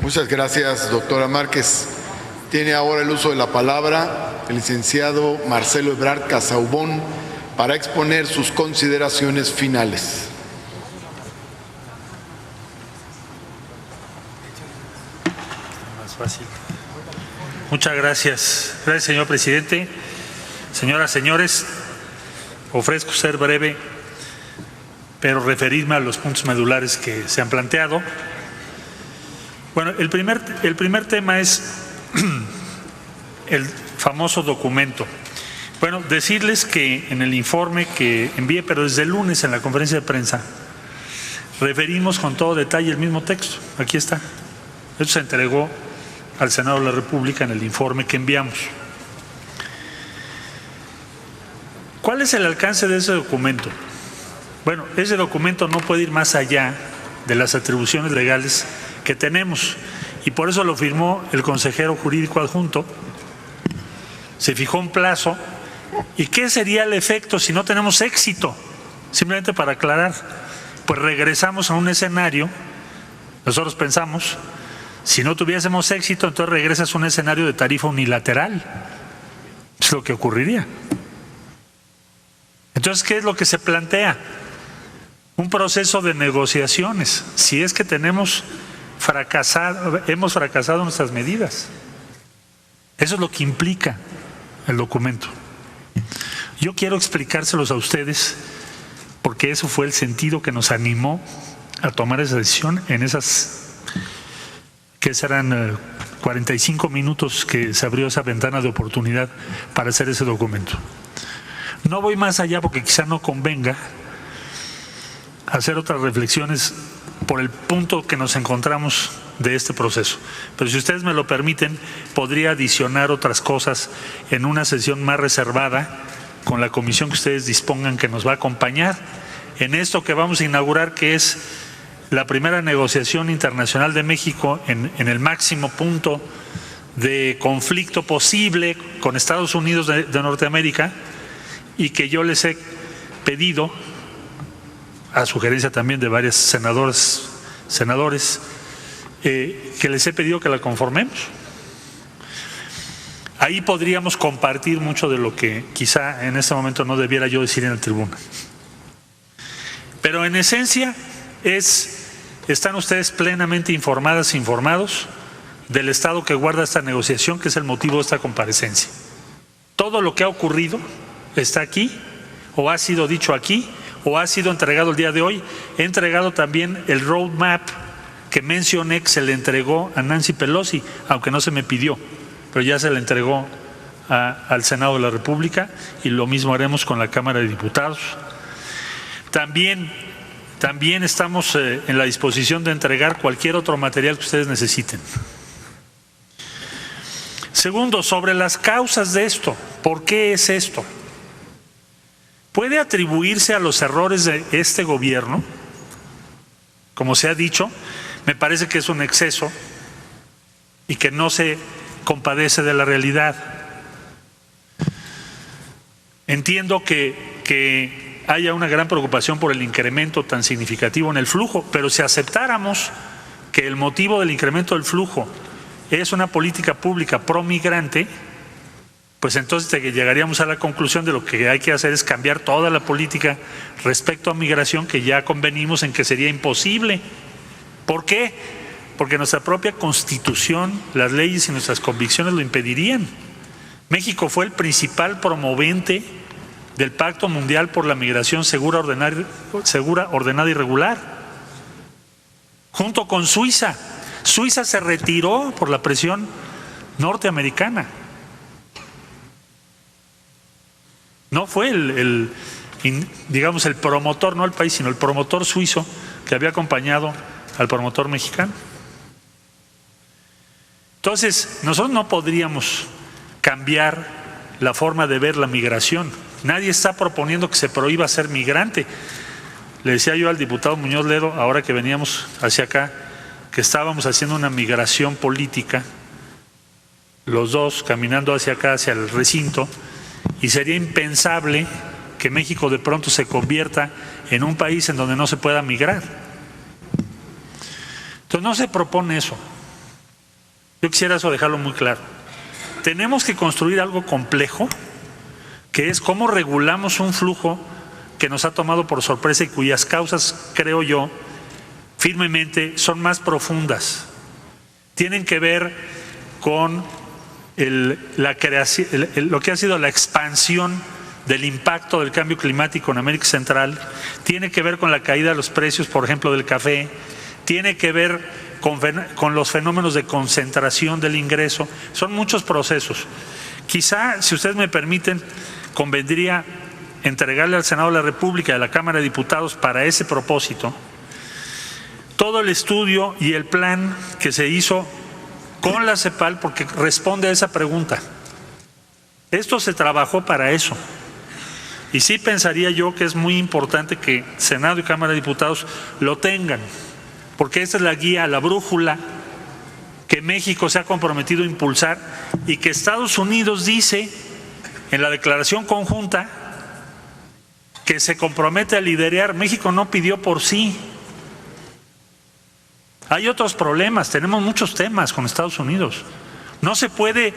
Muchas gracias, doctora Márquez. Tiene ahora el uso de la palabra el licenciado Marcelo Ebrard Casaubón para exponer sus consideraciones finales. Más fácil. Muchas gracias. Gracias, señor presidente. Señoras, señores, ofrezco ser breve, pero referirme a los puntos medulares que se han planteado. Bueno, el primer tema es el famoso documento. Bueno, decirles que en el informe que envié, pero desde el lunes en la conferencia de prensa, referimos con todo detalle el mismo texto. Aquí está. Esto se entregó al Senado de la República en el informe que enviamos. ¿Cuál es el alcance de ese documento? Bueno, ese documento no puede ir más allá de las atribuciones legales que tenemos, y por eso lo firmó el consejero jurídico adjunto. Se fijó un plazo. ¿Y qué sería el efecto si no tenemos éxito? Simplemente para aclarar, pues regresamos a un escenario. Nosotros pensamos, si no tuviésemos éxito, entonces regresas a un escenario de tarifa unilateral. Es lo que ocurriría. Entonces, ¿qué es lo que se plantea? Un proceso de negociaciones, si es que hemos fracasado en nuestras medidas. Eso es lo que implica el documento. Yo quiero explicárselos a ustedes porque eso fue el sentido que nos animó a tomar esa decisión en esas, que serán 45 minutos que se abrió esa ventana de oportunidad para hacer ese documento. No voy más allá porque quizá no convenga hacer otras reflexiones por el punto que nos encontramos de este proceso. Pero si ustedes me lo permiten, podría adicionar otras cosas en una sesión más reservada con la comisión que ustedes dispongan que nos va a acompañar en esto que vamos a inaugurar, que es la primera negociación internacional de México en el máximo punto de conflicto posible con Estados Unidos de Norteamérica, y que yo les he pedido, a sugerencia también de varios senadores, que les he pedido que la conformemos. Ahí podríamos compartir mucho de lo que quizá en este momento no debiera yo decir en la tribuna. Pero en esencia están ustedes plenamente informadas e informados del estado que guarda esta negociación, que es el motivo de esta comparecencia. Todo lo que ha ocurrido está aquí, o ha sido dicho aquí, o ha sido entregado el día de hoy. He entregado también el roadmap que mencioné, que se le entregó a Nancy Pelosi, aunque no se me pidió, pero ya se le entregó al Senado de la República, y lo mismo haremos con la Cámara de Diputados. También estamos en la disposición de entregar cualquier otro material que ustedes necesiten. Segundo, sobre las causas de esto. ¿Por qué es esto? ¿Puede atribuirse a los errores de este gobierno? Como se ha dicho, me parece que es un exceso y que no se compadece de la realidad. Entiendo que haya una gran preocupación por el incremento tan significativo en el flujo, pero si aceptáramos que el motivo del incremento del flujo es una política pública pro migrante, pues entonces llegaríamos a la conclusión de lo que hay que hacer es cambiar toda la política respecto a migración, que ya convenimos en que sería imposible. ¿Por qué? Porque nuestra propia Constitución, las leyes y nuestras convicciones lo impedirían. México fue el principal promovente del Pacto Mundial por la Migración segura, ordenada y regular, junto con Suiza. Suiza se retiró por la presión norteamericana. No fue el promotor, no el país, sino el promotor suizo que había acompañado al promotor mexicano. Entonces, nosotros no podríamos cambiar la forma de ver la migración. Nadie está proponiendo que se prohíba ser migrante. Le decía yo al diputado Muñoz Ledo, ahora que veníamos hacia acá, que estábamos haciendo una migración política, los dos caminando hacia acá, hacia el recinto, y sería impensable que México de pronto se convierta en un país en donde no se pueda migrar. Entonces no se propone eso. Yo quisiera eso dejarlo muy claro. Tenemos que construir algo complejo, que es cómo regulamos un flujo que nos ha tomado por sorpresa y cuyas causas, creo yo, firmemente son más profundas. Tienen que ver con la creación, lo que ha sido la expansión del impacto del cambio climático en América Central, tiene que ver con la caída de los precios, por ejemplo, del café, tiene que ver con los fenómenos de concentración del ingreso. Son muchos procesos. Quizá, si ustedes me permiten, convendría entregarle al Senado de la República y a la Cámara de Diputados para ese propósito todo el estudio y el plan que se hizo con la CEPAL, porque responde a esa pregunta. Esto se trabajó para eso. Y sí pensaría yo que es muy importante que Senado y Cámara de Diputados lo tengan, porque esta es la guía, la brújula que México se ha comprometido a impulsar y que Estados Unidos dice en la declaración conjunta que se compromete a liderar. México no pidió por sí. Hay otros problemas, tenemos muchos temas con Estados Unidos. No se puede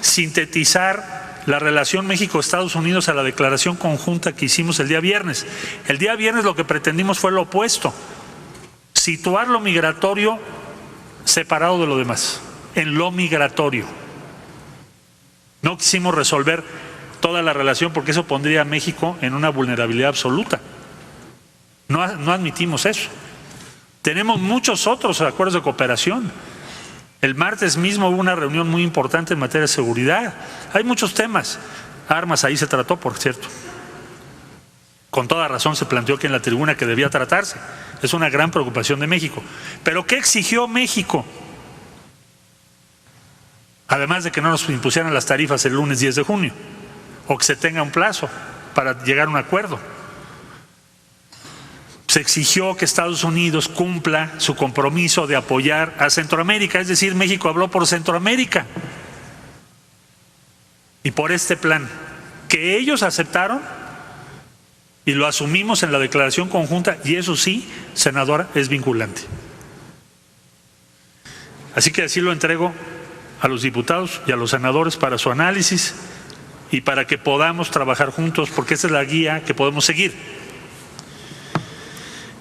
sintetizar la relación México-Estados Unidos a la declaración conjunta que hicimos el día viernes. El día viernes lo que pretendimos fue lo opuesto, situar lo migratorio separado de lo demás, en lo migratorio. No quisimos resolver toda la relación porque eso pondría a México en una vulnerabilidad absoluta. No admitimos eso. Tenemos muchos otros acuerdos de cooperación. El martes mismo hubo una reunión muy importante en materia de seguridad. Hay muchos temas. Armas, ahí se trató, por cierto. Con toda razón se planteó que en la tribuna que debía tratarse. Es una gran preocupación de México. ¿Pero qué exigió México? Además de que no nos impusieran las tarifas el lunes 10 de junio, o que se tenga un plazo para llegar a un acuerdo. Se exigió que Estados Unidos cumpla su compromiso de apoyar a Centroamérica, es decir, México habló por Centroamérica y por este plan, que ellos aceptaron y lo asumimos en la declaración conjunta, y eso sí, senadora, es vinculante. Así que así lo entrego a los diputados y a los senadores para su análisis y para que podamos trabajar juntos, porque esa es la guía que podemos seguir.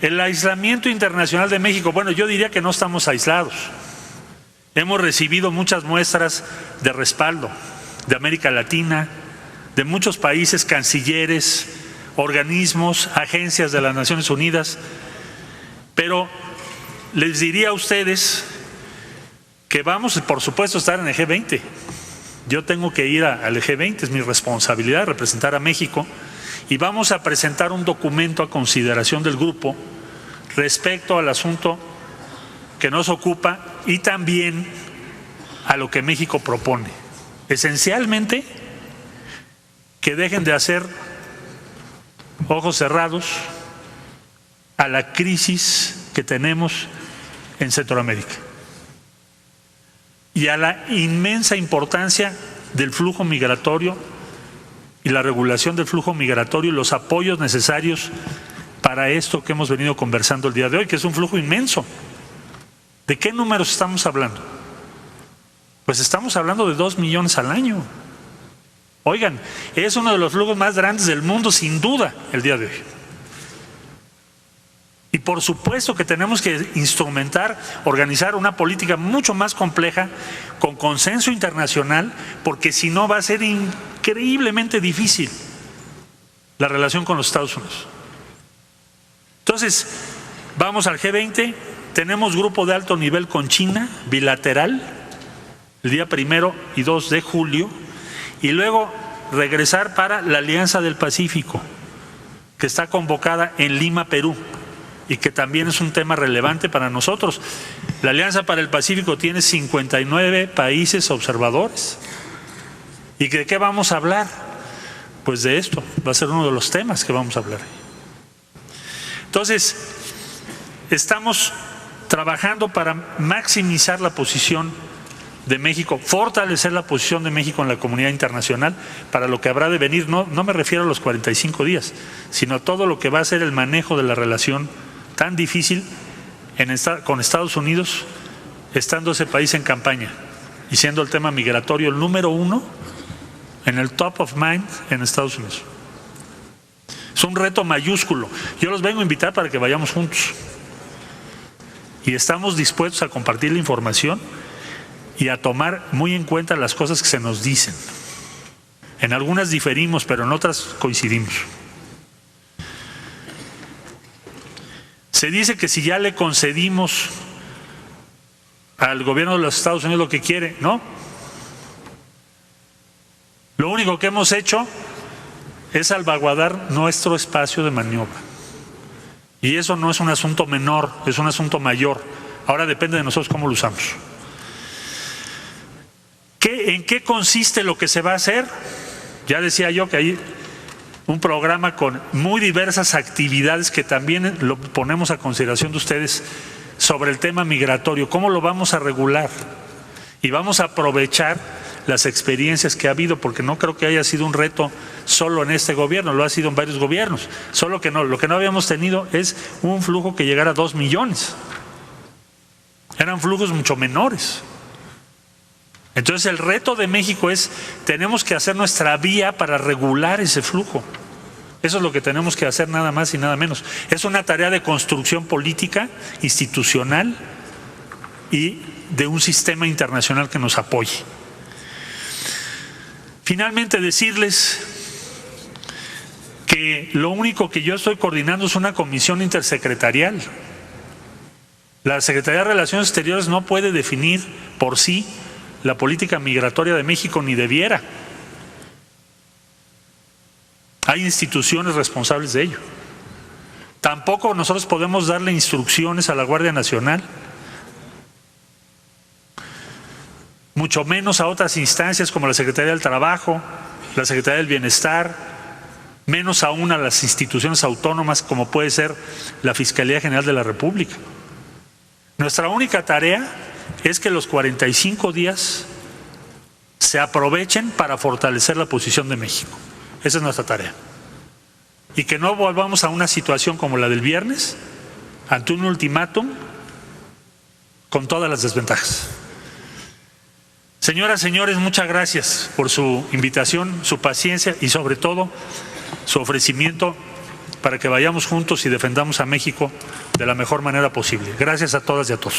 El aislamiento internacional de México, bueno, yo diría que no estamos aislados. Hemos recibido muchas muestras de respaldo de América Latina, de muchos países, cancilleres, organismos, agencias de las Naciones Unidas, pero les diría a ustedes que vamos, por supuesto, a estar en el G20. Yo tengo que ir al G20, es mi responsabilidad representar a México, y vamos a presentar un documento a consideración del grupo respecto al asunto que nos ocupa y también a lo que México propone. Esencialmente, que dejen de hacer ojos cerrados a la crisis que tenemos en Centroamérica y a la inmensa importancia del flujo migratorio y la regulación del flujo migratorio y los apoyos necesarios para esto que hemos venido conversando el día de hoy, que es un flujo inmenso. ¿De qué números estamos hablando? Pues estamos hablando de 2 millones al año. Oigan, es uno de los flujos más grandes del mundo, sin duda, el día de hoy. Y por supuesto que tenemos que instrumentar, organizar una política mucho más compleja, con consenso internacional, porque si no va a ser increíblemente difícil la relación con los Estados Unidos. Entonces, vamos al G20, tenemos grupo de alto nivel con China, bilateral, el día 1 y 2 de julio, y luego regresar para la Alianza del Pacífico, que está convocada en Lima, Perú, y que también es un tema relevante para nosotros. La Alianza para el Pacífico tiene 59 países observadores. ¿Y de qué vamos a hablar? Pues de esto, va a ser uno de los temas que vamos a hablar. Entonces, estamos trabajando para maximizar la posición de México, fortalecer la posición de México en la comunidad internacional para lo que habrá de venir. No me refiero a los 45 días, sino a todo lo que va a ser el manejo de la relación tan difícil con Estados Unidos estando ese país en campaña y siendo el tema migratorio el número 1 en el top of mind en Estados Unidos. Es un reto mayúsculo. Yo los vengo a invitar para que vayamos juntos. Y estamos dispuestos a compartir la información y a tomar muy en cuenta las cosas que se nos dicen. En algunas diferimos, pero en otras coincidimos. Se dice que si ya le concedimos al gobierno de los Estados Unidos lo que quiere, ¿no? Lo único que hemos hecho es salvaguardar nuestro espacio de maniobra. Y eso no es un asunto menor, es un asunto mayor. Ahora depende de nosotros cómo lo usamos. ¿En qué consiste lo que se va a hacer? Ya decía yo que hay un programa con muy diversas actividades que también lo ponemos a consideración de ustedes sobre el tema migratorio. ¿Cómo lo vamos a regular? Y vamos a aprovechar las experiencias que ha habido, porque no creo que haya sido un reto solo en este gobierno, lo ha sido en varios gobiernos. Solo que no, lo que no habíamos tenido es un flujo que llegara a 2 millones. Eran flujos mucho menores. Entonces el reto de México es, tenemos que hacer nuestra vía para regular ese flujo. Eso es lo que tenemos que hacer, nada más y nada menos. Es una tarea de construcción política, institucional y de un sistema internacional que nos apoye. Finalmente, decirles que lo único que yo estoy coordinando es una comisión intersecretarial. La Secretaría de Relaciones Exteriores no puede definir por sí la política migratoria de México, ni debiera. Hay instituciones responsables de ello. Tampoco nosotros podemos darle instrucciones a la Guardia Nacional, mucho menos a otras instancias como la Secretaría del Trabajo, la Secretaría del Bienestar, menos aún a las instituciones autónomas como puede ser la Fiscalía General de la República. Nuestra única tarea es que los 45 días se aprovechen para fortalecer la posición de México. Esa es nuestra tarea. Y que no volvamos a una situación como la del viernes, ante un ultimátum con todas las desventajas. Señoras, señores, muchas gracias por su invitación, su paciencia y sobre todo su ofrecimiento para que vayamos juntos y defendamos a México de la mejor manera posible. Gracias a todas y a todos.